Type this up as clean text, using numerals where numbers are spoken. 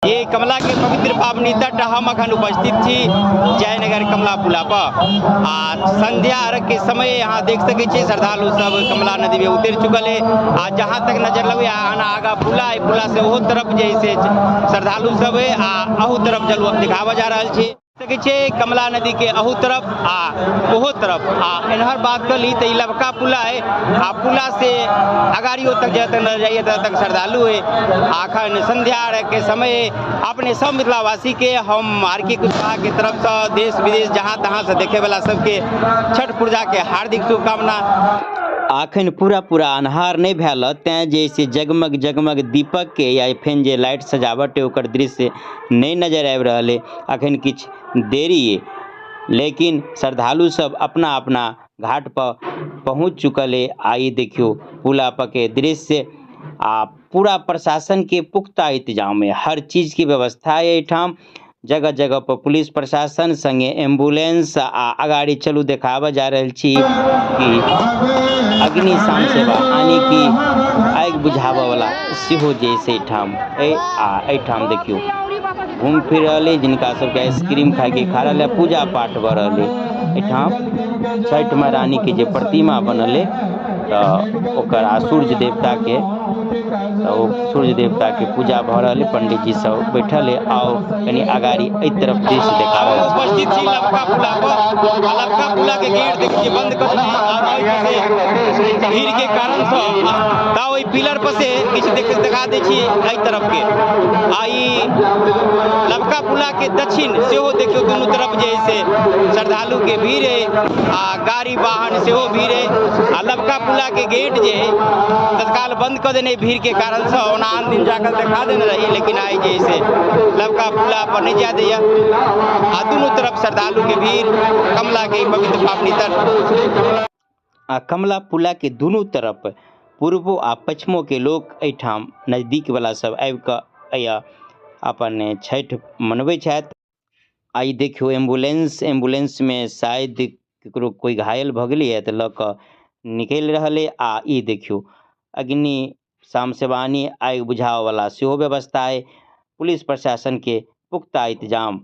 ये कमला के पवित्र पावनी तट हम अखन उपस्थित थी जयनगर कमला पुला पर आ संध्या अर्घ के समय यहाँ देख सके छी श्रद्धालु सब कमला नदी में उतर चुकल है। आ जहाँ तक नजर लगे आगा पुला है, पुला से ओहो तरफ जैसे श्रद्धालु सब है आ अहू तरफ जल दिखावा जा रहा है। सके छे कमला नदी के अहू तरफ आ ओहो तरफ आ एनहर बात कर ली तो लबका पुला है आ पुला से अगाड़ियों तक जहाँ तक न जाइए तक श्रद्धालु है। आखन संध्या के समय अपने सब मिथिलावासी के हम आर के कुशवाहा के तरफ से देश विदेश जहाँ तहाँ से देखे वाला सबके छठ पूजा के हार्दिक शुभकामना। आखन पूरा अन्हार नहीं भेल तें जैसे जगमग जगमग दीपक के या फेन जे लाइट सजावट है ओकर दृश्य नहीं नजर आबि रहा है। अखन किछ देरी है लेकिन श्रद्धालु सब अपना अपना घाट पर पहुँच चुकल है। आई देखियो पुला पर के दृश्य आ पूरा प्रशासन के पुख्ता इंतजाम है, हर चीज़ की व्यवस्था है। ठाम जगह जगह पर पुलिस प्रशासन संगे एम्बुलेंस आ अगाड़ी चलू देखावा जा रही छी कि अग्निशामक सेवा यानी कि आग बुझावा वाला सेहो जैसे ठाम देखियो घूम फिर रहे जिनका सबके आइसक्रीम खाए के खा रहा है, पूजा पाठ भ रहे ठाम छठ महारानी के जे प्रतिमा बनल है तो ओकर आ सूर्य देवता के पूजा भ रहा है। पंडित जी सब बैठल है आओ कनी अगाड़ी ए तरफ दृश्य देखावा उपस्थित छी लबका पुला पर। लबका पुला के गेट देखिए बंद कर दी और भीड़ के कारण से ता ओई पिलर पर से किछ दिखा दै छी ए तरफ के आई लबका पुला के दक्षिण सेहो देखियो दोनों तरफ जैसे श्रद्धालु के भीड़ है आ गाड़ी वाहन सेहो भीड़ है। आ लबका पुला के गेट जे तत्काल बंद कर देने भीड़ के कारण से ओना आन दिन जाकर दिखा देने रही लेकिन आई जैसे लबका पुला पर नहीं जा दिया आ दोनों तरफ श्रद्धालु के भीड़ कमला के पवित्र पावनी तट आ कमला पुला के दोनों तरफ पूर्वो आ पश्चिमों के लोग एठाम नजदीक वाला सब आबि कऽ अपन छठ मनबै छथि। आई देखियो एम्बुलेंस में शायद ककरो कोई घायल भऽ गेलै है तो लऽ कऽ निकलि रहल है। आ ई देखियो अग्नि शाम सेवानी आग बुझाव वाला सेहो व्यवस्था है, पुलिस प्रशासन के पुख्ता इंतजाम।